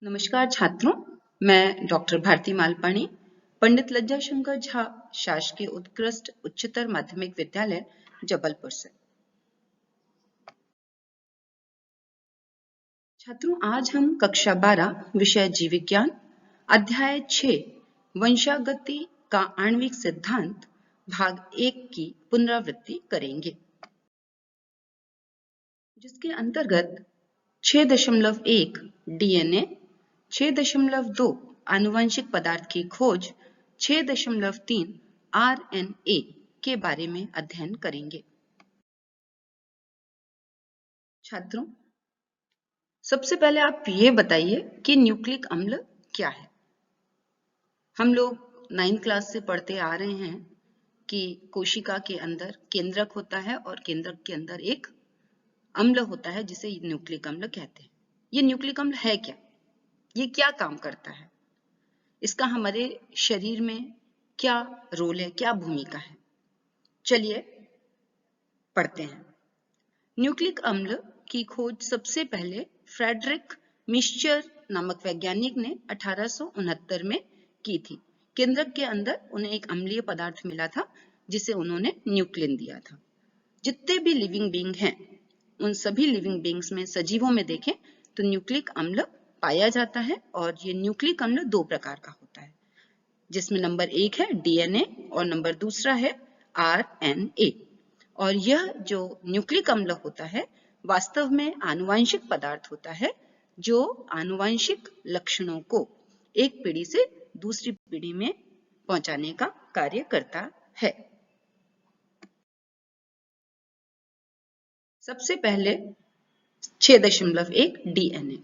नमस्कार छात्रों, मैं डॉक्टर भारती मालपाणी, पंडित लज्जा शंकर झा शासकीय उत्कृष्ट उच्चतर माध्यमिक विद्यालय जबलपुर से। छात्रों, आज हम कक्षा 12 विषय जीव विज्ञान अध्याय 6 वंशागति का आणविक सिद्धांत भाग 1 की पुनरावृत्ति करेंगे, जिसके अंतर्गत 6.1 डीएनए, 6.2 आनुवंशिक पदार्थ की खोज, 6.3 आरएनए के बारे में अध्ययन करेंगे। छात्रों, सबसे पहले आप ये बताइए कि न्यूक्लिक अम्ल क्या है। हम लोग 9th क्लास से पढ़ते आ रहे हैं कि कोशिका के अंदर केंद्रक होता है और केंद्रक के अंदर एक अम्ल होता है जिसे न्यूक्लिक अम्ल कहते हैं। ये न्यूक्लिक अम्ल है क्या? ये क्या काम करता है? इसका हमारे शरीर में क्या रोल है, क्या भूमिका है? चलिए पढ़ते हैं। न्यूक्लिक अम्ल की खोज सबसे पहले फ्रेडरिक मिक्सचर नामक वैज्ञानिक ने 1869 में की थी। केंद्रक के अंदर उन्हें एक अम्लीय पदार्थ मिला था जिसे उन्होंने न्यूक्लिन दिया था। जितने भी लिविंग बीइंग हैं, उन सभी लिविंग बीइंग्स में, सजीवों में देखें तो न्यूक्लिक अम्ल पाया जाता है और ये न्यूक्लिक अम्ल 2 प्रकार का होता है, जिसमें नंबर 1 है डीएनए और नंबर दूसरा है आरएनए। और यह जो न्यूक्लिक अम्ल होता है वास्तव में आनुवंशिक पदार्थ होता है जो आनुवंशिक लक्षणों को एक पीढ़ी से दूसरी पीढ़ी में पहुंचाने का कार्य करता है। सबसे पहले 6.1 डीएनए।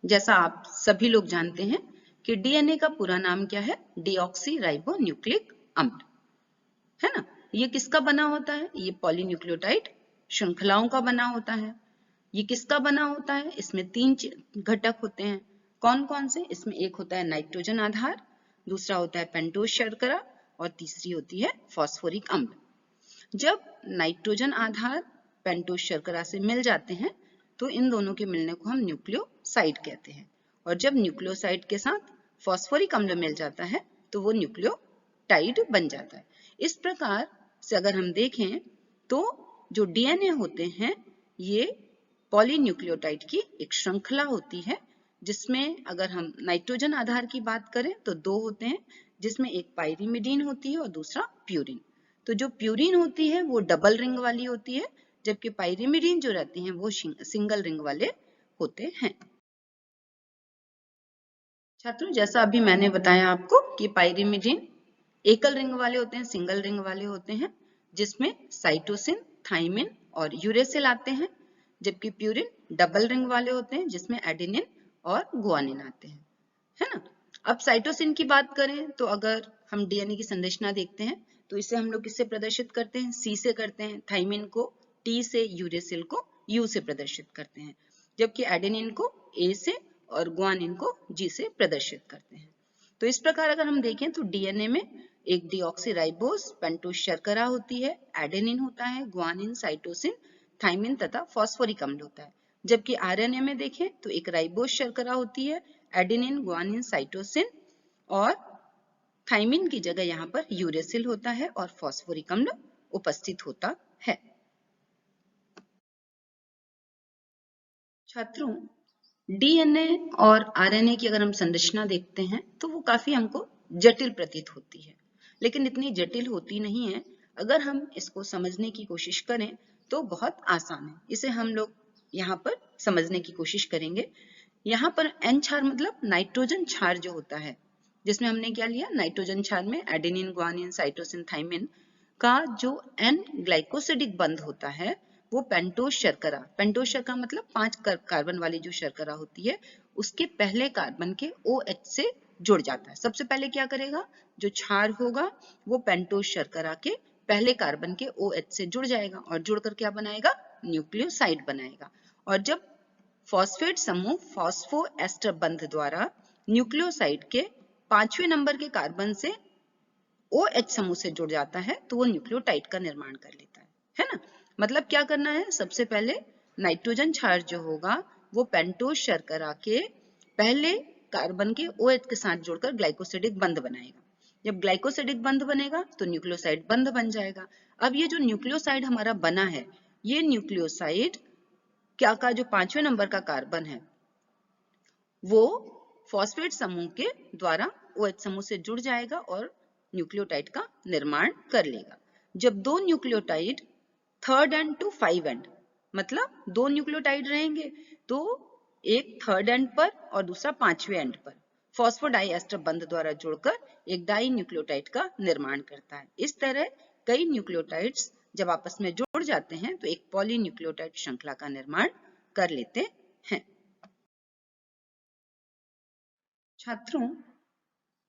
जैसा आप सभी लोग जानते हैं कि डीएनए का पूरा नाम क्या है? डीऑक्सी राइबो न्यूक्लिक अम्ल, है ना। ये किसका बना होता है? ये पॉलीन्यूक्लियोटाइड श्रृंखलाओं का बना होता है। ये किसका बना होता है? इसमें 3 घटक होते हैं। कौन कौन से? इसमें एक होता है नाइट्रोजन आधार, दूसरा होता है पेंटोज शर्करा और तीसरी होती है फास्फोरिक अम्ल। जब नाइट्रोजन आधार पेंटोज शर्करा से मिल जाते हैं तो इन दोनों के मिलने को हम न्यूक्लियोसाइड कहते हैं, और जब न्यूक्लियोसाइड के साथ फास्फोरिक अम्ल मिल जाता है तो वो न्यूक्लियोटाइड बन जाता है। इस प्रकार से अगर हम देखें तो जो डीएनए होते हैं ये पॉलीन्यूक्लियोटाइड की एक श्रृंखला होती है, जिसमें अगर हम नाइट्रोजन आधार की बात करें तो 2 होते हैं, जिसमें एक पाइरीमिडीन होती है और दूसरा प्यूरिन। तो जो प्यूरिन होती है वो डबल रिंग वाली होती है, जबकि पाइरीमिडीन जो रहती हैं वो सिंगल रिंग वाले होते हैं। छात्रों, जैसा अभी मैंने बताया आपको कि पाइरीमिडीन एकल रिंग वाले होते हैं, सिंगल रिंग वाले होते हैं, जिसमें साइटोसिन, थाइमिन और यूरेसिल आते हैं, जबकि प्यूरिन डबल रिंग वाले होते हैं जिसमें एडेनिन और गुआनिन आते हैं, है ना। अब साइटोसिन की बात करें तो अगर हम डीएनए की संरचना देखते हैं तो इसे हम लोग किससे प्रदर्शित करते हैं? सी से करते हैं, थाइमिन को टी से, यूरेसिल को यू से प्रदर्शित करते हैं, जबकि एडेनिन को ए से और गुआनिन को जी से प्रदर्शित करते हैं। तो इस प्रकार अगर हम देखें तो डीएनए में एक डीऑक्सीराइबोस पेंटोज शर्करा होती है, एडेनिन होता है, गुआनिन, साइटोसिन, थाइमिन तथा फास्फोरिक अम्ल होता है। जबकि आरएनए में देखें तो एक राइबोस शर्करा होती है, एडेनिन, गुआनिन, साइटोसिन और थाइमिन की जगह यहाँ पर यूरेसिल होता है और फास्फोरिक अम्ल उपस्थित होता है। छात्रों, डीएनए और आरएनए की अगर हम संरचना देखते हैं तो वो काफी हमको जटिल प्रतीत होती है, लेकिन इतनी जटिल होती नहीं है। अगर हम इसको समझने की कोशिश करें तो बहुत आसान है। इसे हम लोग यहाँ पर समझने की कोशिश करेंगे। यहाँ पर एन क्षार मतलब नाइट्रोजन क्षार जो होता है, जिसमें हमने क्या लिया? नाइट्रोजन क्षार में एडेनिन, गुआनिन, साइटोसिन, थाइमिन का जो एन ग्लाइकोसिडिक बंध होता है वो पेंटोज शर्करा मतलब 5 कार्बन वाली जो शर्करा होती है उसके पहले कार्बन के OH से जुड़ जाता है। सबसे पहले क्या करेगा? जो क्षार होगा वो पेंटोज शर्करा के पहले कार्बन के OH से जुड़ जाएगा और जुड़कर क्या बनाएगा? न्यूक्लियोसाइड बनाएगा। और जब फॉस्फेट समूह फॉस्फोएस्टर बंध द्वारा न्यूक्लियोसाइड के 5वें नंबर के कार्बन से OH समूह से जुड़ जाता है तो वो न्यूक्लियोटाइड का निर्माण कर लेता है ना। मतलब क्या करना है? सबसे पहले नाइट्रोजन क्षार जो होगा वो पेंटोज शर्करा के पहले कार्बन के OH के साथ जुड़कर ग्लाइकोसिडिक बंध बनाएगा। जब ग्लाइकोसिडिक बंध बनेगा तो न्यूक्लियोसाइड बंध बन जाएगा। अब ये जो न्यूक्लियोसाइड हमारा बना है, ये न्यूक्लियोसाइड क्या का जो 5वें नंबर का कार्बन है वो फॉस्फेट समूह के द्वारा OH समूह से जुड़ जाएगा और न्यूक्लियोटाइड का निर्माण कर लेगा। जब दो nucleotide third end to 5 end, मतलब दो न्यूक्लियोटाइड रहेंगे तो एक थर्ड एंड पर और दूसरा 5वें एंड पर फॉस्फोडाइएस्टर बंध द्वारा जुड़कर एक डाई न्यूक्लियोटाइड का निर्माण करता है। इस तरह कई न्यूक्लियोटाइड्स जब आपस में जुड़ जाते हैं तो एक पॉलीन्यूक्लियोटाइड श्रृंखला का निर्माण कर लेते हैं। छात्रों,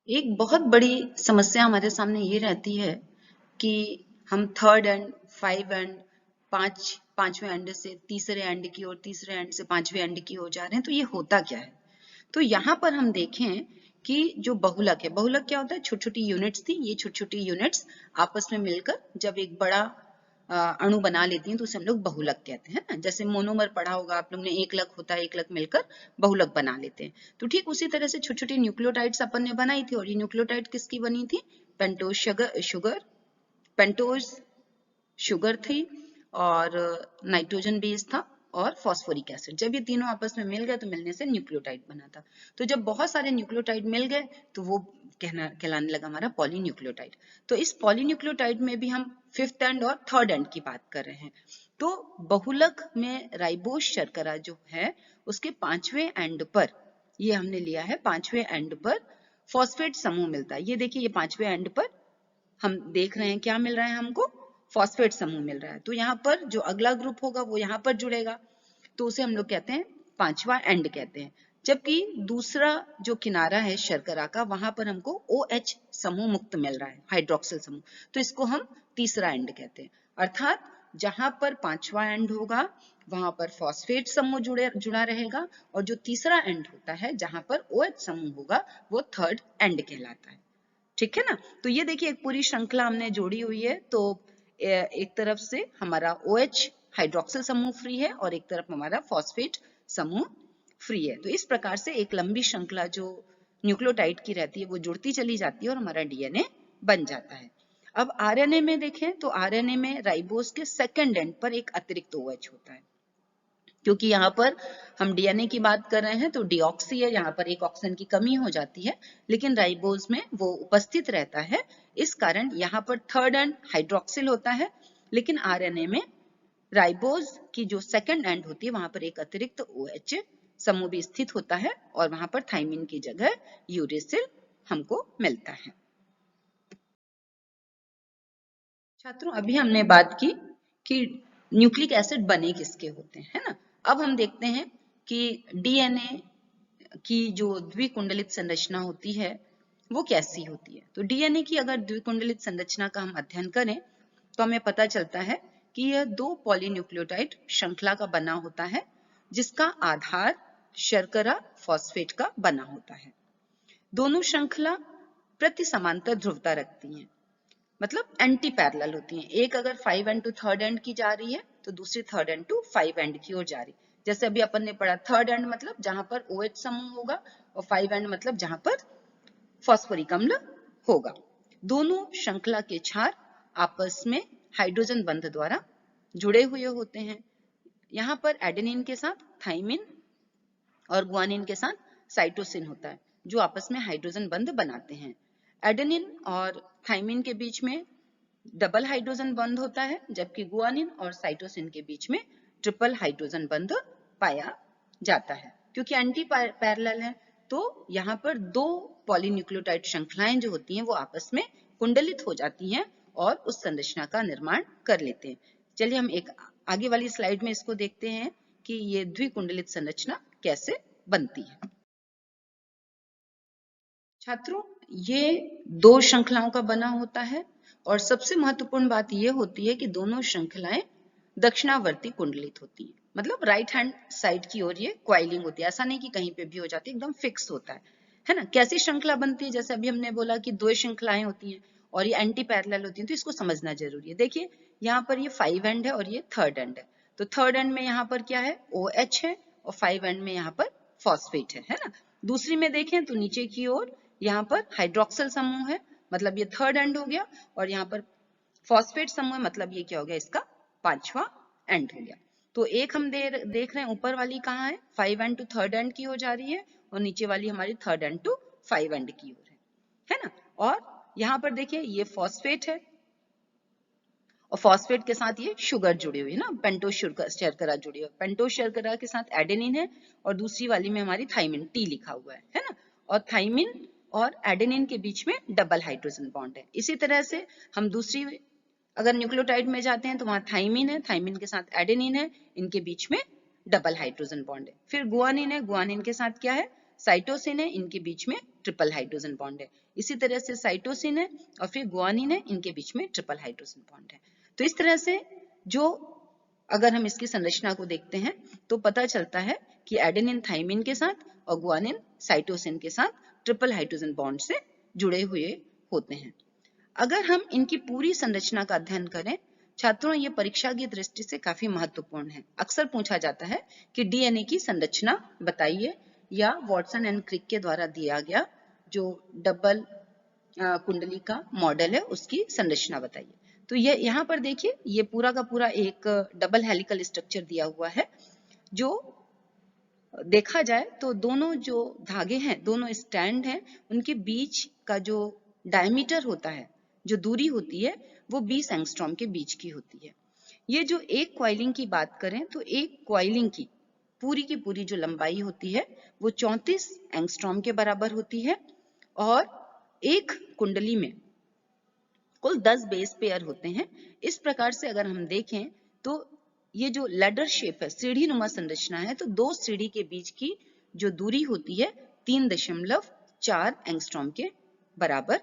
एक बहुत बड़ी समस्या हमारे सामने ये रहती है कि हम थर्ड एंड 5 एंड पांचवें एंड से तीसरे एंड की ओर, तीसरे एंड से पांचवें एंड की ओर जा रहे हैं। तो ये होता क्या है? तो यहाँ पर हम देखें कि जो बहुलक है, बहुलक क्या होता है? छोटी छोटी यूनिट्स थी, ये छोटी छोटी यूनिट्स आपस में मिलकर जब एक बड़ा अणु बना लेती हैं तो उसे हम लोग बहुलक कहते हैं ना। जैसे मोनोमर पढ़ा होगा आप लोग ने, एक लक होता है, एक लक मिलकर बहुलक बना लेते हैं। तो ठीक उसी तरह से छोटी छोटी न्यूक्लियोटाइड्स अपन ने बनाई थी, और ये न्यूक्लियोटाइड किसकी बनी थी? पेंटोज शुगर थी और नाइट्रोजन बेस था और फॉस्फोरिक एसिड। जब ये तीनों आपस में मिल गए तो मिलने से न्यूक्लियोटाइड बना था। तो जब बहुत सारे न्यूक्लियोटाइड मिल गए तो वो कहलाने लगा हमारा पॉलीन्यूक्लियोटाइड। तो इस पॉलीन्यूक्लियोटाइड में भी हम 5th एंड और 3rd एंड की बात कर रहे हैं। तो बहुलक में राइबोज शर्करा जो है उसके 5वें एंड पर, ये हमने लिया है 5वें एंड पर फॉस्फेट समूह मिलता है। ये देखिए, ये 5वें एंड पर हम देख रहे हैं क्या मिल रहा है हमको? फॉस्फेट समूह मिल रहा है। तो यहाँ पर जो अगला ग्रुप होगा वो यहाँ पर जुड़ेगा, तो उसे हम लोग कहते हैं 5वां एंड कहते हैं। जबकि दूसरा जो किनारा है शर्करा का, वहां पर हमको OH समूह मुक्त मिल रहा है, हाइड्रोक्सिल समूह, तो इसको हम तीसरा एंड कहते हैं। अर्थात जहां पर 5वां एंड होगा वहां पर फॉस्फेट समूह जुड़ा रहेगा, और जो तीसरा एंड होता है जहां पर OH समूह होगा वो 3rd एंड कहलाता है। ठीक है ना? तो ये देखिए एक पूरी श्रृंखला हमने जोड़ी हुई है। तो एक तरफ से हमारा OH हाइड्रोक्सिल समूह फ्री है और एक तरफ हमारा फॉस्फेट समूह फ्री है। तो इस प्रकार से एक लंबी श्रृंखला जो न्यूक्लियोटाइड की रहती है वो जुड़ती चली जाती है और हमारा DNA बन जाता है। अब RNA में देखें तो RNA में राइबोज के सेकंड एंड पर एक अतिरिक्त OH होता है। क्योंकि यहाँ पर हम DNA की बात कर रहे हैं तो डीऑक्सी है, यहाँ पर एक ऑक्सीजन की कमी हो जाती है, लेकिन राइबोज में वो उपस्थित रहता है। इस कारण यहाँ पर 3rd एंड हाइड्रोक्सिल होता है, लेकिन RNA में राइबोज की जो सेकंड एंड होती है वहां पर एक अतिरिक्त OH समूह भी स्थित होता है और वहां पर थाइमिन की जगह यूरेसिल हमको मिलता है। छात्रों, अभी हमने बात की कि न्यूक्लिक एसिड बने किसके होते हैं, है ना? अब हम देखते हैं कि DNA की जो द्विकुंडलित संरचना होती है वो कैसी होती है। तो DNA की अगर द्विकुंडलित संरचना का हम अध्ययन करें तो हमें पता चलता है कि यह दो पॉलीन्यूक्लियोटाइड श्रृंखला का बना होता है, जिसका आधार शर्करा फॉस्फेट का बना होता है। दोनों श्रृंखला प्रति समांतर ध्रुवता रखती हैं, मतलब एंटी पैरेलल होती हैं। एक अगर 5 एंड टू 3rd एंड की जा रही है तो दूसरी 3rd एंड टू 5 एंड की ओर जा रही है। जैसे अभी अपन ने पढ़ा, 3rd एंड मतलब जहां पर OH समूह होगा और 5 एंड मतलब जहां पर फॉस्फोरिक अम्ल होगा। दोनों श्रृंखला के क्षार आपस में हाइड्रोजन बंध द्वारा जुड़े हुए होते हैं। यहाँ पर एडेनिन के साथ थाइमिन और गुआनिन के साथ साइटोसिन होता है, जो आपस में हाइड्रोजन बंध बनाते हैं। एडेनिन और थाइमिन के बीच में डबल हाइड्रोजन बंध होता है, जबकि गुआनिन और साइटोसिन के बीच में ट्रिपल हाइड्रोजन बंध पाया जाता है। क्योंकि एंटी पैरेलल है तो यहाँ पर दो पॉलीन्यूक्लियोटाइड श्रृंखलाएं जो होती हैं वो आपस में कुंडलित हो जाती हैं और उस संरचना का निर्माण कर लेते हैं। चलिए हम एक आगे वाली स्लाइड में इसको देखते हैं कि ये द्विकुंडलित संरचना कैसे बनती है। छात्रों, ये दो श्रृंखलाओं का बना होता है और सबसे महत्वपूर्ण बात यह होती है कि दोनों श्रृंखलाएं दक्षिणावर्ती कुंडलित होती हैं, मतलब राइट हैंड साइड की ओर ये क्वाइलिंग होती है। ऐसा नहीं कि कहीं पे भी हो जाती है, एकदम फिक्स होता है ना? कैसी श्रृंखला बनती है? जैसे अभी हमने बोला कि दो श्रृंखलाएं होती हैं और ये एंटी पैरेलल होती हैं, तो इसको समझना जरूरी है। देखिए यहाँ पर ये 5 एंड है और ये 3rd एंड है। तो 3rd एंड में यहाँ पर क्या है? OH है और 5 एंड में यहाँ पर फॉस्फेट है ना? दूसरी में देखें तो नीचे की ओर यहाँ पर हाइड्रोक्सिल समूह है, मतलब ये थर्ड एंड हो गया, और यहाँ पर फॉस्फेट समूह, मतलब ये क्या हो गया, इसका 5वां एंड हो गया। तो एक हम देख रहे हैं ऊपर वाली कहाँ है, 5 एंड टू थर्ड एंड की हो जा रही है, और नीचे वाली हमारी थर्ड एंड टू 5 एंड की ओर है ना। और यहाँ पर देखिए ये फॉस्फेट है, और फॉस्फेट के साथ ये शुगर जुड़ी हुई है ना, पेंटोस शर्करा जुड़ी हुई है, पेंटोस शर्करा के साथ एडेनिन है, और दूसरी वाली में हमारी थाइमिन टी लिखा हुआ है ना। और थाइमिन और एडेनिन के बीच में डबल हाइड्रोजन बॉन्ड है। इसी तरह से हम दूसरी अगर न्यूक्लियोटाइड में जाते हैं तो वहां थाइमिन है, थाइमिन के साथ एडेनिन है, इनके बीच में डबल हाइड्रोजन बॉन्ड है। फिर गुआनिन है, गुआनिन के साथ क्या है, साइटोसिन है, इनके बीच में ट्रिपल हाइड्रोजन बॉन्ड है। इसी तरह से साइटोसिन है और फिर गुआनिन है, इनके बीच में ट्रिपल हाइड्रोजन बॉन्ड है। तो इस तरह से जो अगर हम इसकी संरचना को देखते हैं तो पता चलता है कि एडेनिन थाइमिन के साथ और गुआनिन साइटोसिन के साथ ट्रिपल हाइड्रोजन बॉन्ड से जुड़े हुए होते हैं। अगर हम इनकी पूरी संरचना का अध्ययन करें छात्रों, ये परीक्षा की दृष्टि से काफी महत्वपूर्ण है। अक्सर पूछा जाता है कि डीएनए की संरचना बताइए, या वॉटसन एंड क्रिक के द्वारा दिया गया जो डबल कुंडली का मॉडल है उसकी संरचना बताइए। तो ये यहाँ पर देखिए, ये पूरा का पूरा एक डबल हेलिकल स्ट्रक्चर दिया हुआ है। जो देखा जाए तो दोनों जो धागे हैं, दोनों स्टैंड हैं, उनके बीच का जो डायमीटर होता है, जो दूरी होती है, वो 20 एंगस्ट्रॉम के बीच की होती है। ये जो एक कॉइलिंग की बात करें तो एक कॉइलिंग की पूरी जो लंबाई होती है वो 34 एंगस्ट्रॉम के बराबर होती है, और एक कुंडली में कुल 10 बेस पेयर होते हैं। इस प्रकार से अगर हम देखें तो ये जो लैडर शेप है, सीढ़ी नुमा संरचना है, तो दो सीढ़ी के बीच की जो दूरी होती है 3.4 एंगस्ट्रॉम के बराबर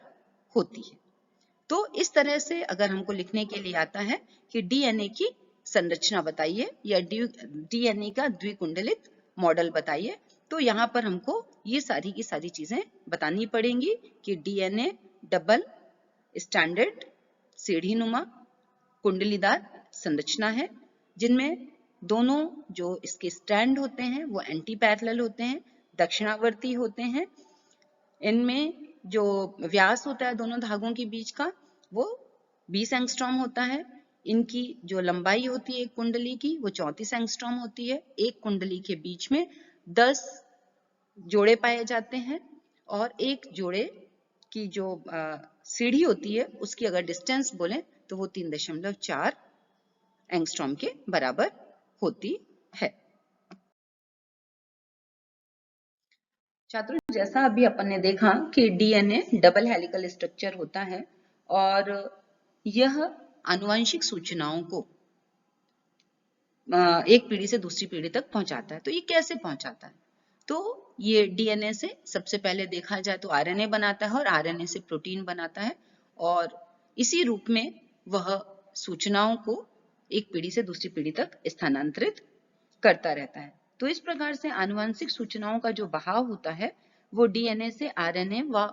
होती है। तो इस तरह से अगर हमको लिखने के लिए आता है कि डीएनए की संरचना बताइए या डीएनए का द्विकुंडलित मॉडल बताइए, तो यहाँ पर हमको ये सारी की सारी चीजें बतानी पड़ेंगी कि डीएनए डबल स्टैंडर्ड सीढ़ी नुमा कुंडलीदार संरचना है, जिनमें दोनों जो इसके स्टैंड होते हैं वो एंटी पैरेलल होते हैं, दक्षिणावर्ती होते हैं। इनमें जो व्यास होता है दोनों धागों के बीच का वो 20 एंगस्ट्रॉम होता है। इनकी जो लंबाई होती है एक कुंडली की वो 34 एंगस्ट्रॉम होती है। एक कुंडली के बीच में 10 जोड़े पाए जाते हैं, और एक जोड़े की जो सीढ़ी होती है उसकी अगर डिस्टेंस बोले तो वो 3.4 एंगस्ट्रॉम के बराबर होती है। छात्रों, जैसा अभी अपन ने देखा कि डीएनए डबल हेलिकल स्ट्रक्चर होता है और यह आनुवंशिक सूचनाओं को एक पीढ़ी से दूसरी पीढ़ी तक पहुंचाता है। तो ये कैसे पहुंचाता है? तो ये डीएनए से सबसे पहले देखा जाए तो आरएनए बनाता है और आरएनए से प्रोटीन बनाता है, और इसी रूप में वह सूचनाओं को एक पीढ़ी से दूसरी पीढ़ी तक स्थानांतरित करता रहता है। तो इस प्रकार से आनुवंशिक सूचनाओं का जो बहाव होता है वो डीएनए से आरएनए व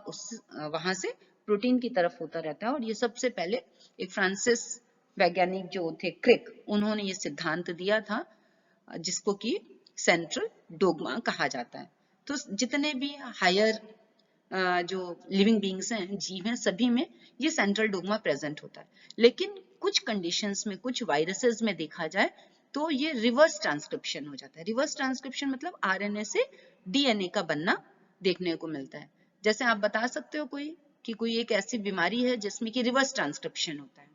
वहां से प्रोटीन की तरफ होता रहता है। और ये सबसे पहले एक फ्रांसिस वैज्ञानिक जो थे क्रिक, उन्होंने ये सिद्धांत दिया था जिसको कि सेंट्रल डोगमा कहा जाता है। तो जितने भी हायर जो लिविंग बींग्स हैं, जीव हैं, सभी में ये सेंट्रल डोगमा प्रेजेंट होता है। लेकिन कुछ कंडीशंस में, कुछ वायरसेस में देखा जाए तो ये रिवर्स ट्रांसक्रिप्शन हो जाता है। रिवर्स ट्रांसक्रिप्शन मतलब आरएनए से डीएनए का बनना देखने को मिलता है। जैसे आप बता सकते हो कोई एक ऐसी बीमारी है जिसमें कि रिवर्स ट्रांसक्रिप्शन होता है?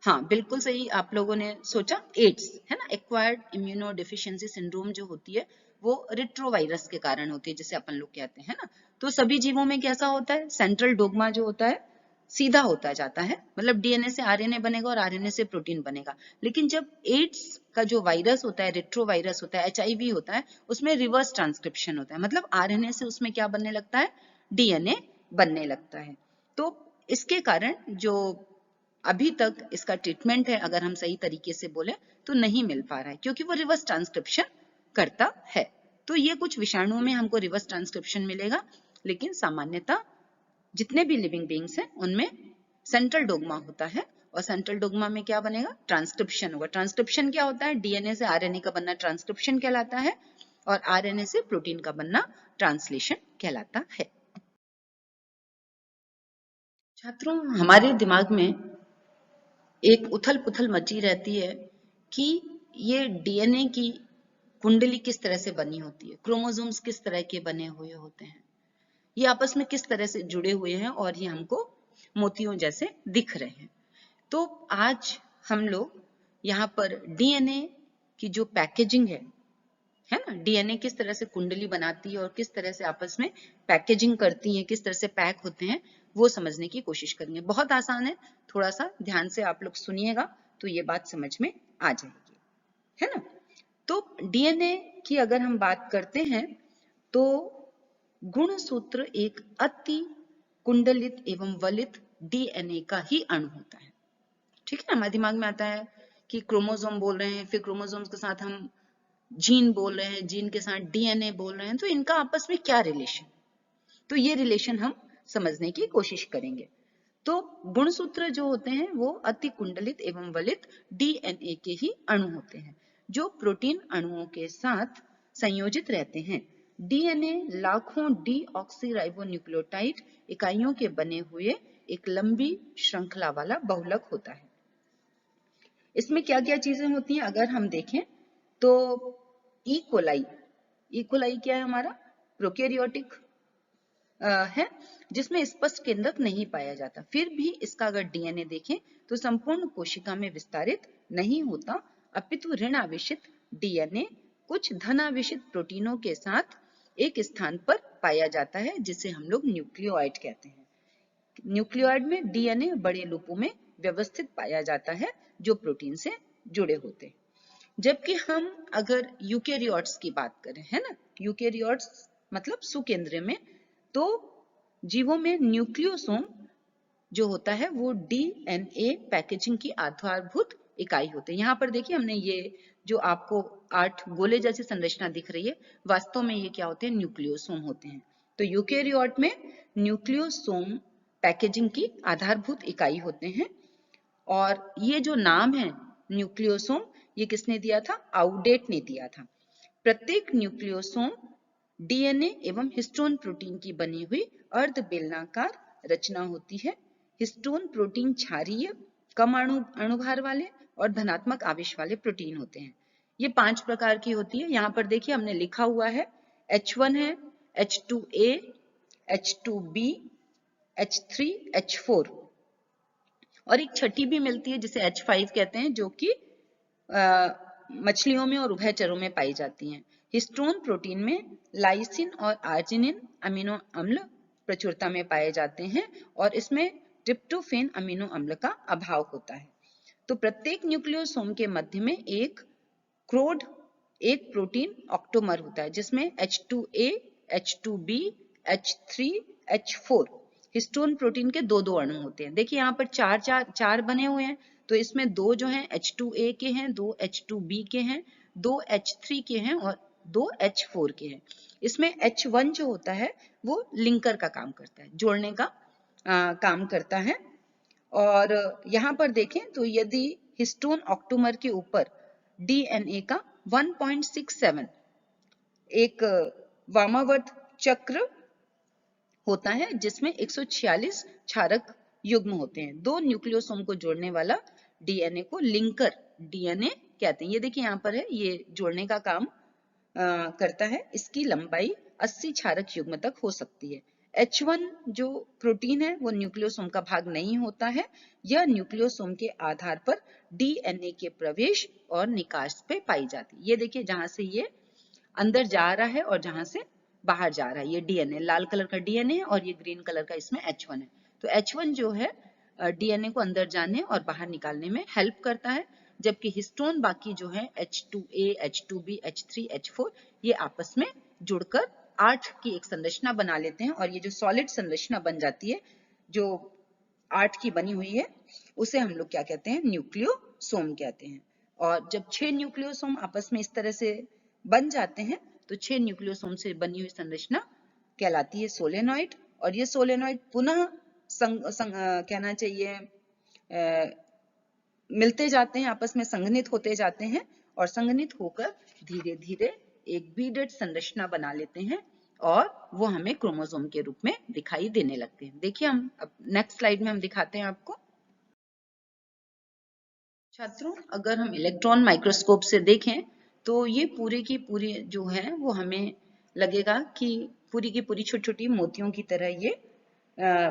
हाँ, बिल्कुल सही आप लोगों ने सोचा, एड्स है ना। एक्वायर्ड इम्यूनो डिफिशियंसी सिंड्रोम जो होती है वो रिट्रोवायरस के कारण होती है, जिसे अपन लोग कहते हैं ना। तो सभी जीवों में कैसा होता है, सेंट्रल डोगमा जो होता है सीधा होता जाता है, मतलब डीएनए से आरएनए बनेगा और आरएनए से प्रोटीन बनेगा। लेकिन जब एड्स का जो वायरस होता है, रिट्रोवायरस होता है, एचआईवी होता है, उसमें रिवर्स ट्रांसक्रिप्शन होता है, मतलब आरएनए से उसमें क्या बनने लगता है, डीएनए बनने लगता है। तो इसके कारण जो अभी तक इसका ट्रीटमेंट है, अगर हम सही तरीके से बोले तो नहीं मिल पा रहा है, क्योंकि वो रिवर्स ट्रांसक्रिप्शन करता है। तो ये कुछ विषाणुओं में हमको रिवर्स ट्रांसक्रिप्शन मिलेगा, लेकिन सामान्यतः जितने भी लिविंग बींग्स हैं उनमें सेंट्रल डोगमा होता है। और सेंट्रल डोगमा में क्या बनेगा, ट्रांसक्रिप्शन होगा। ट्रांसक्रिप्शन क्या होता है, डीएनए से आरएनए का बनना ट्रांसक्रिप्शन कहलाता है। और आरएनए से प्रोटीन का बनना ट्रांसलेशन कहलाता है। छात्रों, हमारे दिमाग में एक उथल पुथल मची रहती है कि ये डीएनए की कुंडली किस तरह से बनी होती है, क्रोमोसोम्स किस तरह के बने हुए होते हैं, ये आपस में किस तरह से जुड़े हुए हैं और ये हमको मोतियों जैसे दिख रहे हैं। तो आज हम लोग यहाँ पर डीएनए की जो पैकेजिंग है ना, डीएनए किस तरह से कुंडली बनाती है और किस तरह से आपस में पैकेजिंग करती है, किस तरह से पैक होते हैं, वो समझने की कोशिश करेंगे। बहुत आसान है, थोड़ा सा ध्यान से आप लोग सुनिएगा तो ये बात समझ में आ जाएगी, है ना। तो डीएनए की अगर हम बात करते हैं तो गुणसूत्र एक अति कुंडलित एवं वलित डीएनए का ही अणु होता है। ठीक है, हमारे दिमाग में आता है कि क्रोमोसोम बोल रहे हैं, फिर क्रोमोसोम्स के साथ हम जीन बोल रहे हैं, जीन के साथ डीएनए बोल रहे हैं, तो इनका आपस में क्या रिलेशन, तो ये रिलेशन हम समझने की कोशिश करेंगे। तो गुणसूत्र जो होते हैं वो अति कुंडलित एवं वलित डीएनए के ही अणु होते हैं जो प्रोटीन अणुओं के साथ संयोजित रहते हैं। डीएनए लाखों डीऑक्सीराइबोन्यूक्लियोटाइड इकाइयों के बने हुए एक लंबी श्रृंखला वाला बहुलक होता है। इसमें क्या क्या चीजें होती हैं अगर हम देखें तो इकोलाई क्या है, हमारा प्रोकैरियोटिक है जिसमें स्पष्ट केंद्रक नहीं पाया जाता। फिर भी इसका अगर डीएनए देखें तो संपूर्ण कोशिका में विस्तारित नहीं होता, अपितु ऋण आवेशित डीएनए कुछ धनावेशित प्रोटीनों के साथ एक स्थान पर पाया जाता है जिसे हम लोग न्यूक्लियोइड कहते हैं। न्यूक्लियोइड में डीएनए बड़े लूपों में व्यवस्थित पाया जाता है जो प्रोटीन से जुड़े होते हैं। जबकि हम अगर यूकेरियोट्स की बात करें, है ना, यूकेरियोट्स मतलब सुकेंद्र में, तो जीवों में न्यूक्लियोसोम जो होता है वो डीएनए पैकेजिंग की आधारभूत इकाई होते हैं। यहाँ पर देखिए हमने ये जो आपको 8 गोले जैसी संरचना दिख रही है, वास्तव में ये क्या होते हैं, न्यूक्लियोसोम होते हैं। तो यूकेरियोट में न्यूक्लियोसोम पैकेजिंग की आधारभूत इकाई होते हैं। और ये जो नाम है न्यूक्लियोसोम, ये किसने दिया था, आउडेट ने दिया था। प्रत्येक न्यूक्लियोसोम डीएनए एवं हिस्टोन प्रोटीन की बनी हुई अर्ध बेलनाकार रचना होती है। हिस्टोन प्रोटीन क्षारीय, कम अणुभार वाले और धनात्मक आवेश वाले प्रोटीन होते हैं। ये 5 प्रकार की होती है। यहाँ पर देखिए हमने लिखा हुआ है H1 है, H2A, H2B, H3, H4 और एक छठी भी मिलती है जिसे H5 कहते हैं जो कि मछलियों में और उभयचरों में पाई जाती हैं। हिस्टोन प्रोटीन में लाइसिन और आर्जिनिन अमीनो अम्ल प्रचुरता में पाए जाते हैं और इसमें ट्रिप्टोफेन अमीनो अम्ल का अभाव होता है। तो प्रत्येक न्यूक्लियोसोम के मध्य में एक क्रोड, एक प्रोटीन ऑक्टोमर होता है जिसमें H2A, H2B, H3, H4 histone protein के दो अणु होते हैं। देखिए यहाँ पर चार बने हुए हैं, तो इसमें 2 जो हैं H2A के हैं, 2 H2B के हैं, 2 H3 के हैं और 2 H4 के हैं। इसमें H1 जो होता है वो लिंकर का काम करता है, जोड़ने का काम करता है। और यहाँ पर देखें तो यदि हिस्टोन ऑक्टोमर के ऊपर डीएनए का 1.67 एक वामावर्त चक्र होता है जिसमें 146 क्षारक युग्म होते हैं। 2 न्यूक्लियोसोम को जोड़ने वाला डीएनए को लिंकर डीएनए कहते हैं। ये देखिए यहाँ पर है, ये जोड़ने का काम करता है। इसकी लंबाई 80 क्षारक युग्म तक हो सकती है। H1 जो प्रोटीन है वो न्यूक्लियोसोम का भाग नहीं होता है। यह न्यूक्लियोसोम के आधार पर डीएनए के प्रवेश और निकास पे पाई जाती है। ये देखिए जहां से ये अंदर जा रहा है और जहां से बाहर जा रहा है, ये डीएनए लाल कलर का डीएनए है और ये ग्रीन कलर का इसमें H1 है। तो H1 जो है डीएनए को अंदर जाने और बाहर निकालने में हेल्प करता है, जबकि हिस्टोन बाकी जो है H2A, H2B, H3, H4 ये आपस में जुड़कर 8 की एक संरचना बना लेते हैं और ये जो सॉलिड संरचना बन जाती है जो 8 की बनी हुई है उसे हम लोग क्या कहते हैं, न्यूक्लियोसोम कहते हैं। और जब 6 न्यूक्लियोसोम आपस में इस तरह से बन जाते हैं तो 6 न्यूक्लियोसोम से बनी हुई संरचना कहलाती है सोलेनॉइड। और ये सोलेनॉइड पुनः कहना चाहिए मिलते जाते हैं, आपस में संघनित होते जाते हैं और संघनित होकर धीरे धीरे एक बीडेड संरचना बना लेते हैं और वो हमें क्रोमोसोम के रूप में दिखाई देने लगते हैं। देखिए हम अब नेक्स्ट स्लाइड में हम दिखाते हैं आपको। छात्रों, अगर हम इलेक्ट्रॉन माइक्रोस्कोप से देखें तो ये पूरे की पूरी जो है वो हमें लगेगा कि पूरी की पूरी छोटी छोटी मोतियों की तरह ये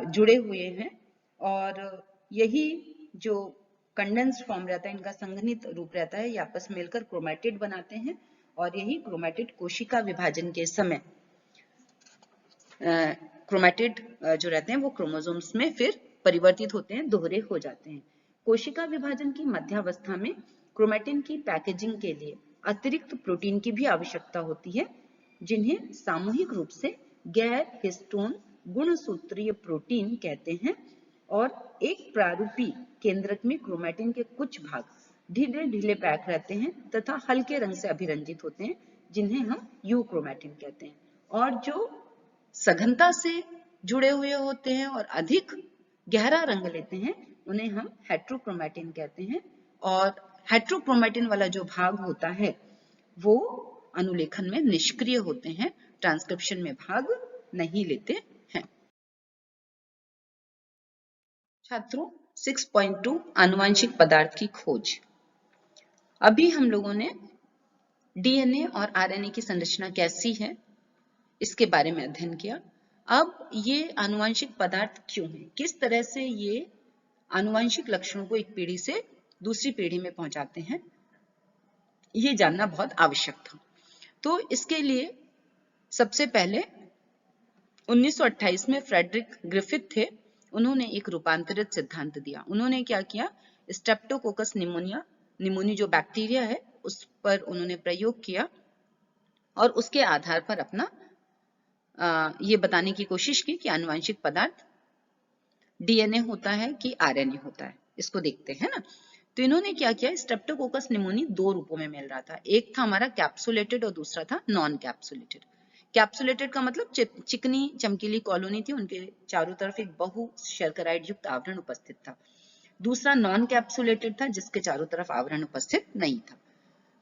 जुड़े हुए हैं और यही जो कंडेंस्ड फॉर्म रहता है, इनका संघनित रूप रहता है, ये आपस में मिलकर क्रोमैटिड बनाते हैं और यही क्रोमैटिड कोशिका विभाजन के समय क्रोमैटिड जो रहते हैं वो क्रोमोसोम्स में फिर परिवर्तित होते हैं, दोहरे हो जाते हैं। कोशिका विभाजन की मध्यावस्था में क्रोमैटिन की पैकेजिंग के लिए अतिरिक्त प्रोटीन की भी आवश्यकता होती है, जिन्हें सामूहिक रूप से गैर हिस्टोन गुणसूत्रीय प्रोटीन कहते हैं और एक प्रारूपी केंद्रक में क्रोमैटिन के कुछ भाग ढीले ढीले पैक रहते हैं तथा हल्के रंग से अभिरंजित होते हैं, जिन्हें हम यूक्रोमैटिन कहते हैं। और जो सघनता से जुड़े हुए होते हैं और अधिक गहरा रंग लेते हैं, उन्हें हम हेट्रोक्रोमैटिन कहते हैं। और हेट्रोक्रोमैटिन वाला जो भाग होता है वो अनुलेखन में निष्क्रिय होते हैं, ट्रांसक्रिप्शन में भाग नहीं लेते हैं। छात्रों, 6.2 आनुवंशिक पदार्थ की खोज। अभी हम लोगों ने डीएनए और आरएनए की संरचना कैसी है इसके बारे में अध्ययन किया। अब ये आनुवंशिक पदार्थ क्यों हैं, किस तरह से ये आनुवंशिक लक्षणों को एक पीढ़ी से दूसरी पीढ़ी में पहुंचाते हैं, ये जानना बहुत आवश्यक था। तो इसके लिए सबसे पहले 1928 में फ्रेडरिक ग्रिफिथ थे, उन्होंने एक रूपांतरित सिद्धांत दिया। उन्होंने क्या किया, स्ट्रेप्टोकोकस निमोनी जो बैक्टीरिया है उस पर उन्होंने प्रयोग किया और उसके आधार पर अपना ये बताने की कोशिश की कि आनुवंशिक पदार्थ डीएनए होता है कि आरएनए होता है, इसको देखते हैं ना। तो इन्होंने क्या किया, स्ट्रेप्टोकोकस निमोनी दो रूपों में मिल रहा था, एक था हमारा कैप्सुलेटेड और दूसरा था नॉन कैप्सुलेटेड। कैप्सुलेटेड का मतलब चिकनी चमकीली कॉलोनी थी, उनके चारों तरफ एक बहु शर्कराइड युक्त आवरण उपस्थित था। दूसरा नॉन कैप्सुलेटेड था, जिसके चारों तरफ आवरण उपस्थित नहीं था।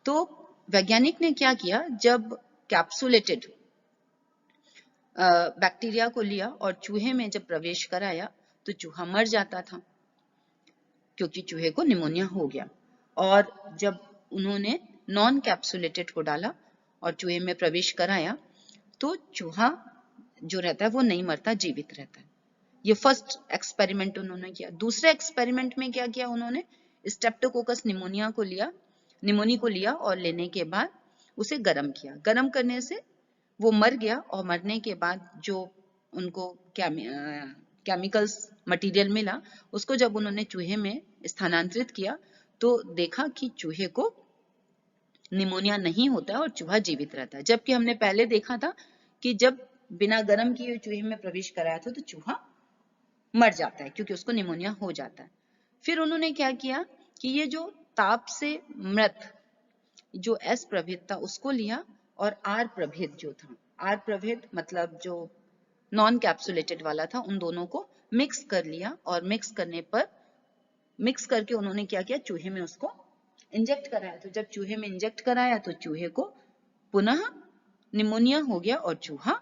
तो वैज्ञानिक ने क्या किया, जब कैप्सुलेटेड बैक्टीरिया को लिया और चूहे में जब प्रवेश कराया तो चूहा मर जाता था, क्योंकि चूहे को निमोनिया हो गया। और जब उन्होंने नॉन कैप्सुलेटेड को डाला और चूहे में प्रवेश कराया तो चूहा जो रहता है वो नहीं मरता, जीवित रहता है। ये फर्स्ट एक्सपेरिमेंट उन्होंने किया। दूसरे एक्सपेरिमेंट में क्या किया, उन्होंने स्ट्रेप्टोकोकस निमोनी को लिया और लेने के बाद उसे गर्म किया। गर्म करने से वो मर गया और मरने के बाद जो उनको केमिकल्स मटेरियल मिला, उसको जब उन्होंने चूहे में स्थानांतरित किया तो देखा कि चूहे को निमोनिया नहीं होता है और चूहा जीवित रहता है। जबकि हमने पहले देखा था कि जब बिना गर्म किए चूहे में प्रवेश कराया था तो चूहा मर जाता है, क्योंकि उसको निमोनिया हो जाता है। फिर उन्होंने क्या किया कि ये जो ताप से मृत जो एस प्रभेद था उसको लिया और आर प्रभेद जो था, आर प्रभेद मतलब जो नॉन कैप्सुलेटेड वाला था, उन दोनों को मिक्स कर लिया और मिक्स करके उन्होंने क्या किया, चूहे में उसको इंजेक्ट कराया। तो जब चूहे में इंजेक्ट कराया तो चूहे को पुनः निमोनिया हो गया और चूहा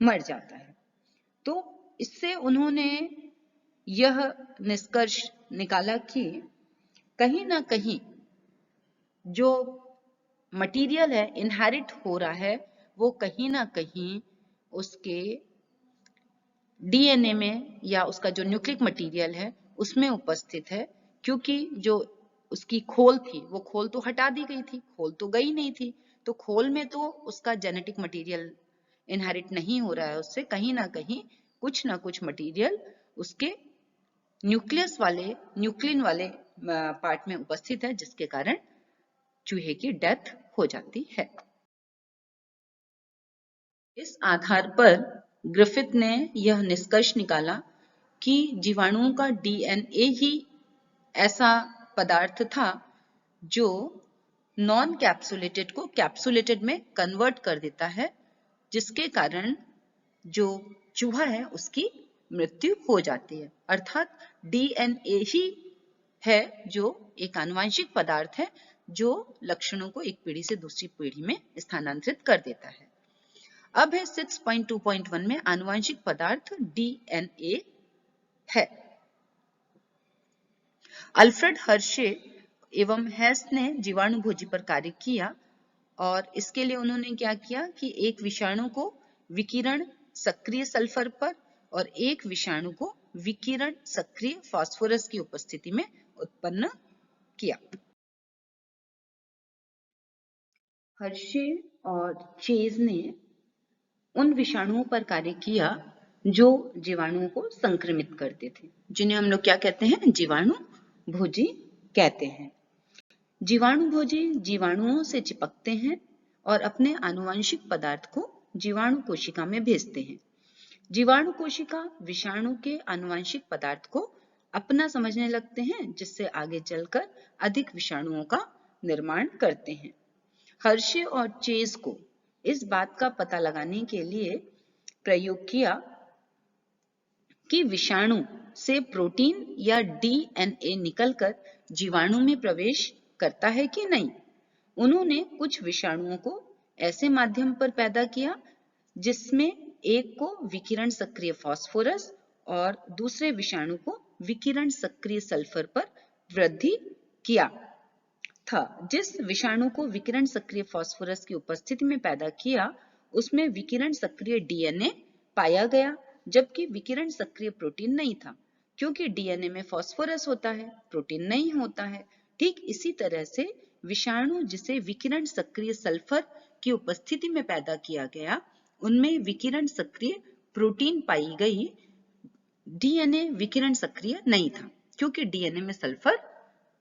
मर जाता है। तो इससे उन्होंने यह निष्कर्ष निकाला कि कहीं ना कहीं जो मटेरियल है इनहेरिट हो रहा है वो कहीं ना कहीं उसके डीएनए में या उसका जो न्यूक्लिक मटेरियल है उसमें उपस्थित है, क्योंकि जो उसकी खोल थी वो खोल तो हटा दी गई थी, खोल तो गई नहीं थी। तो खोल में तो उसका जेनेटिक मटेरियल इनहेरिट नहीं हो रहा है, उससे कहीं ना कुछ मटेरियल उसके न्यूक्लिन वाले पार्ट में उपस्थित है, जिसके कारण चूहे की डेथ हो जाती है। इस आधार पर ग्रिफिथ ने यह निष्कर्ष निकाला कि जीवाणुओं का डीएनए ही ऐसा पदार्थ था जो नॉन कैप्सुलेटेड को कैप्सुलेटेड में कन्वर्ट कर देता है, जिसके कारण जो चूहा है उसकी मृत्यु हो जाती है। अर्थात डीएनए ही है जो एक आनुवंशिक पदार्थ है जो लक्षणों को एक पीढ़ी से दूसरी पीढ़ी में स्थानांतरित कर देता है। अब है 6.2.1 में आनुवंशिक पदार्थ डीएनए है। अल्फ्रेड हर्शे एवं हेस ने जीवाणुभोजी पर कार्य किया और इसके लिए उन्होंने क्या किया कि एक विषाणु को विकिरण सक्रिय सल्फर पर और एक विषाणु को विकिरण सक्रिय फास्फोरस की उपस्थिति में उत्पन्न किया। हर्शे और चेज ने उन विषाणुओं पर कार्य किया जो जीवाणुओं को संक्रमित करते थे, जिन्हें हम लोग क्या कहते हैं, जीवाणु भोजी कहते हैं। जीवाणु भोजी जीवाणुओं से चिपकते हैं और अपने आनुवंशिक पदार्थ को जीवाणु कोशिका में भेजते हैं। जीवाणु कोशिका विषाणु के आनुवंशिक पदार्थ को अपना समझने लगते हैं, जिससे आगे चलकर अधिक विषाणुओं का निर्माण करते हैं। हर्शे और चेज को इस बात का पता लगाने के लिए प्रयोग किया कि विषाणु से प्रोटीन या डीएनए निकलकर जीवाणु में प्रवेश करता है कि नहीं। उन्होंने कुछ विषाणुओं को ऐसे माध्यम पर पैदा किया जिसमें एक को विकिरण सक्रिय फास्फोरस और दूसरे विषाणु को विकिरण सक्रिय सल्फर पर वृद्धि किया था। जिस विषाणु को विकिरण सक्रिय फास्फोरस की उपस्थिति में पैदा किया उसमें विकिरण सक्रिय डीएनए पाया गया, जबकि विकिरण सक्रिय प्रोटीन नहीं था, क्योंकि डीएनए में फास्फोरस होता है, प्रोटीन नहीं होता है। ठीक इसी तरह से विषाणु जिसे विकिरण सक्रिय सल्फर की उपस्थिति में पैदा किया गया उनमें विकिरण सक्रिय प्रोटीन पाई गई, डीएनए विकिरण सक्रिय नहीं था, क्योंकि डीएनए में सल्फर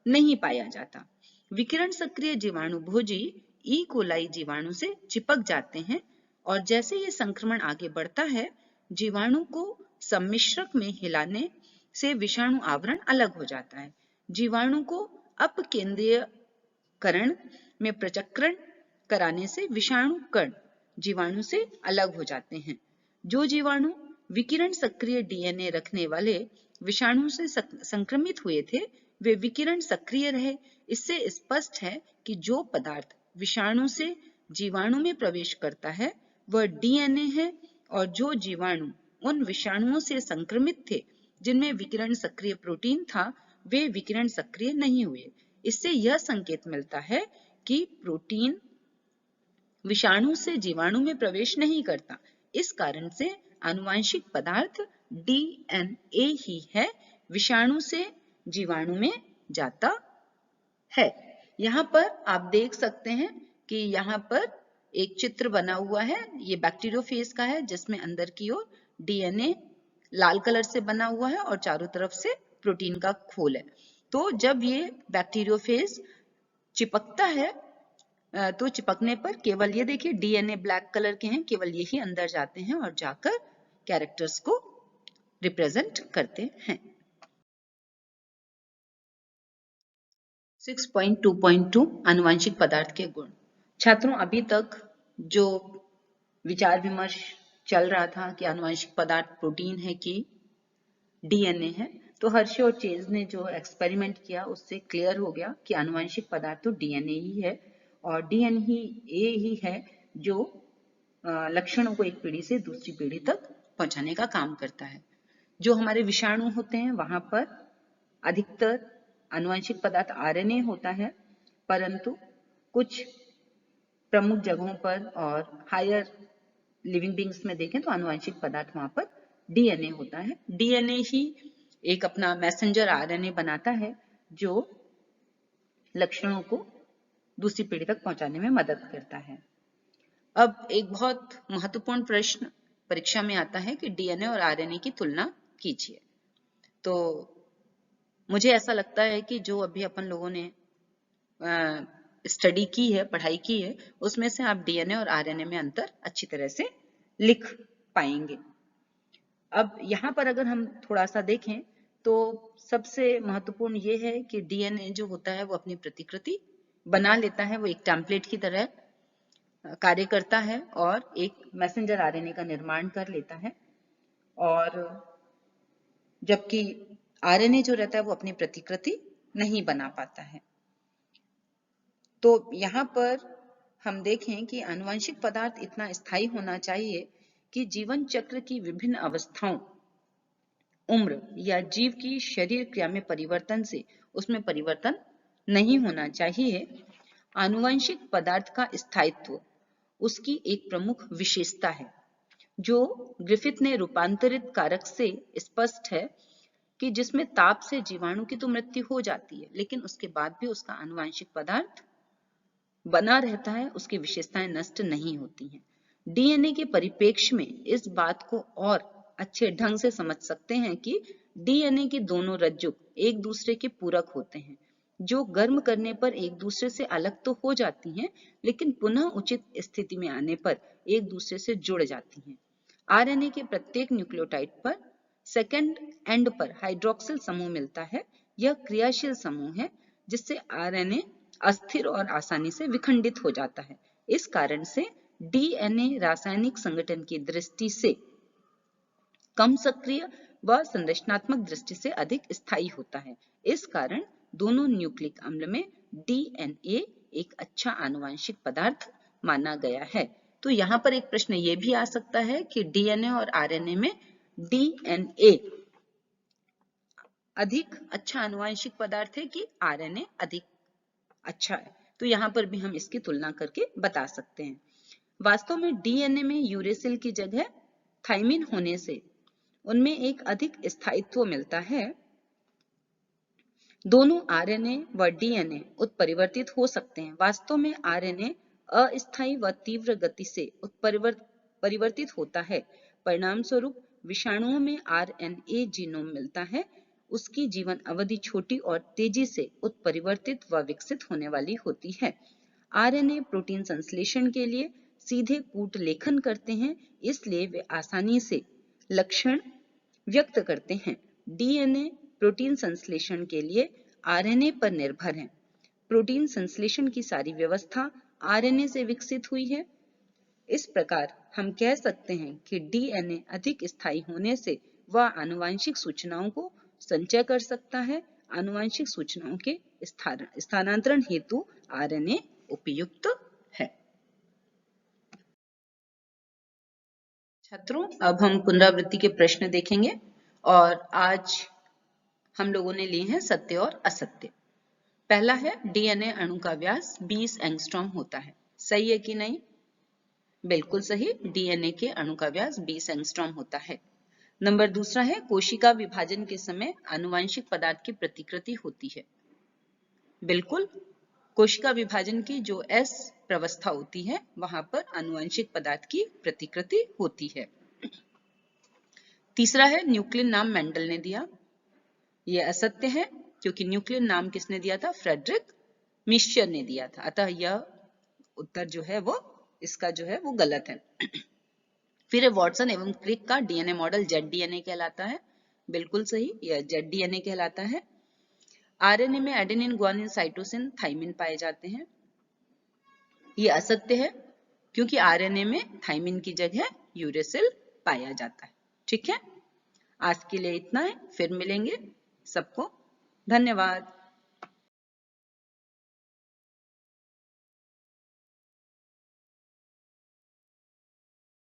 नहीं पाया जाता। विकिरण सक्रिय जीवाणु भोजी ई कोलाई जीवाणु से चिपक जाते हैं और जैसे ये संक्रमण आगे बढ़ता है, जीवाणु को सम्मिश्रक में हिलाने से विषाणु आवरण अलग हो जाता है। जीवाणु को अपकेंद्रीयकरण में प्रचक्रण कराने से विषाणु कण जीवाणु से अलग हो जाते हैं। जो जीवाणु विकिरण सक्रिय डीएनए रखने वाले विषाणु से संक्रमित हुए थे वे विकिरण सक्रिय रहे। इससे स्पष्ट है कि जो पदार्थ विषाणु से जीवाणु में प्रवेश करता है वह डीएनए है और जो जीवाणु उन विषाणुओं से संक्रमित थे जिनमें विकिरण सक्रिय प्रोटीन था वे विकिरण सक्रिय नहीं हुए। इससे यह संकेत मिलता है कि प्रोटीन विषाणु से जीवाणु में प्रवेश नहीं करता। इस कारण से आनुवंशिक पदार्थ डीएनए ही है, विषाणु से जीवाणु में जाता है। यहाँ पर आप देख सकते हैं कि यहाँ पर एक चित्र बना हुआ है, ये बैक्टीरियोफेज का है, जिसमें अंदर की ओर डीएनए लाल कलर से बना हुआ है और चारों तरफ से प्रोटीन का खोल है। तो जब ये बैक्टीरियोफेज चिपकता है तो चिपकने पर केवल ये देखिए डीएनए ब्लैक कलर के हैं, केवल यही अंदर जाते हैं और जाकर कैरेक्टर्स को रिप्रेजेंट करते हैं। 6.2.2 आनुवंशिक पदार्थ के गुण। छात्रों, अभी तक जो विचार विमर्श चल रहा था कि आनुवंशिक पदार्थ प्रोटीन है कि डीएनए है, तो हर्शे और चेज ने जो एक्सपेरिमेंट किया उससे क्लियर हो गया कि आनुवंशिक पदार्थ तो डीएनए ही है और डीएनए ही है जो लक्षणों को एक पीढ़ी से दूसरी पीढ़ी तक पहुंचाने का काम करता है। जो हमारे विषाणु होते हैं वहां पर अधिकतर आनुवंशिक पदार्थ आरएनए होता है, परंतु कुछ प्रमुख जगहों पर और हायर लिविंग बींग्स में देखें तो आनुवंशिक पदार्थ वहां पर डीएनए होता है। डीएनए ही एक अपना मैसेंजर आरएनए बनाता है जो लक्षणों को दूसरी पीढ़ी तक पहुंचाने में मदद करता है। अब एक बहुत महत्वपूर्ण प्रश्न परीक्षा में आता है कि डीएनए और आरएनए की तुलना कीजिए। तो मुझे ऐसा लगता है कि जो अभी अपन लोगों ने स्टडी की है, पढ़ाई की है, उसमें से आप डीएनए और आरएनए में अंतर अच्छी तरह से लिख पाएंगे। अब यहाँ पर अगर हम थोड़ा सा देखें तो सबसे महत्वपूर्ण ये है कि डीएनए जो होता है वो अपनी प्रतिकृति बना लेता है, वो एक टेम्पलेट की तरह कार्य करता है और एक मैसेंजर आरएनए का निर्माण कर लेता है, और जबकि आरएनए जो रहता है वो अपनी प्रतिकृति नहीं बना पाता है। तो यहाँ पर हम देखें कि आनुवंशिक पदार्थ इतना स्थायी होना चाहिए कि जीवन चक्र की विभिन्न अवस्थाओं, उम्र या जीव की शरीर क्रिया में परिवर्तन से उसमें परिवर्तन नहीं होना चाहिए। आनुवंशिक पदार्थ का स्थायित्व उसकी एक प्रमुख विशेषता है, जो ग्रिफिथ ने रूपांतरित कारक से स्पष्ट है कि जिसमें ताप से जीवाणु की तो मृत्यु हो जाती है, लेकिन उसके बाद भी उसका आनुवंशिक पदार्थ बना रहता है, उसकी विशेषताएं नष्ट नहीं होती हैं। डीएनए के परिप्रेक्ष्य में इस बात को और अच्छे ढंग से समझ सकते हैं कि डीएनए के दोनों रज्जुक एक दूसरे के पूरक होते हैं, जो गर्म करने पर एक दूसरे से अलग तो हो जाती हैं, लेकिन पुनः उचित स्थिति में आने पर एक दूसरे से जुड़ जाती हैं। आरएनए के प्रत्येक न्यूक्लियोटाइड पर सेकेंड एंड पर हाइड्रोक्सिल समूह मिलता है। यह क्रियाशील समूह है, जिससे आरएनए अस्थिर और आसानी से विखंडित हो जाता है। इस कारण से डीएनए रासायनिक संगठन की दृष्टि से कम सक्रिय व संरचनात्मक दृष्टि से अधिक स्थायी होता है। इस कारण दोनों न्यूक्लिक अम्ल में डीएनए एक अच्छा आनुवंशिक पदार्थ माना गया है। तो यहाँ पर एक प्रश्न ये भी आ सकता है कि डीएनए और आरएनए में डीएनए अधिक अच्छा आनुवंशिक पदार्थ है कि आरएनए अधिक अच्छा है। तो यहाँ पर भी हम इसकी तुलना करके बता सकते हैं। वास्तव में डीएनए में यूरेसिल की जगह थाइमिन होने से उनमें एक अधिक स्थायित्व मिलता है। दोनों आरएनए व डीएनए उत्परिवर्तित हो सकते हैं। वास्तव में आरएनए अस्थायी व तीव्र गति से उत्परिवर्तित होता है। परिणाम स्वरूप विषाणुओं में आरएनए जीनोम मिलता है। उसकी जीवन अवधि छोटी और तेजी से उत्परिवर्तित व विकसित होने वाली होती है। आरएनए प्रोटीन संश्लेषण के लिए सीधे कूट लेखन करते हैं, इसलिए वे आसानी से लक्षण व्यक्त करते हैं। डीएनए प्रोटीन संश्लेषण के लिए आरएनए पर निर्भर है। प्रोटीन संश्लेषण की सारी व्यवस्था आरएनए से विकसित हुई है। इस प्रकार हम कह सकते हैं कि डीएनए अधिक स्थायी होने से वह आनुवंशिक सूचनाओं को संचय कर सकता है। आनुवंशिक सूचनाओं के स्थानांतरण हेतु आरएनए उपयुक्त है। छात्रों, अब हम पुनरावृत्ति के प्रश्न देखेंगे और आज हम लोगों ने लिए हैं सत्य और असत्य। पहला है डीएनए अणु का व्यास 20 एंगस्ट्रॉम होता है। सही है कि नहीं? बिल्कुल सही, डीएनए के अणु का व्यास 20 एंगस्ट्रॉम होता है। नंबर दूसरा है कोशिका विभाजन के समय आनुवंशिक पदार्थ की प्रतिकृति होती है। बिल्कुल, कोशिका विभाजन की जो एस प्रवस्था होती है वहां पर आनुवंशिक पदार्थ की प्रतिकृति होती है। तीसरा है न्यूक्लियन नाम मेंडल ने दिया। यह असत्य है क्योंकि न्यूक्लियन नाम किसने दिया था? फ्रेडरिक मिश्चर ने दिया था। अतः यह उत्तर जो है वो इसका जो है वो गलत है। फिर वॉटसन एवं क्रिक का डीएनए मॉडल जेड डीएनए कहलाता है। बिल्कुल सही, यह जेड डीएनए कहलाता है। आरएनए में एडेनिन, ग्वानिन, साइटोसिन, थाइमिन पाए जाते हैं। यह असत्य है क्योंकि आरएनए में थाइमिन की जगह यूरेसिल पाया जाता है। ठीक है, आज के लिए इतना है, फिर मिलेंगे। सबको धन्यवाद।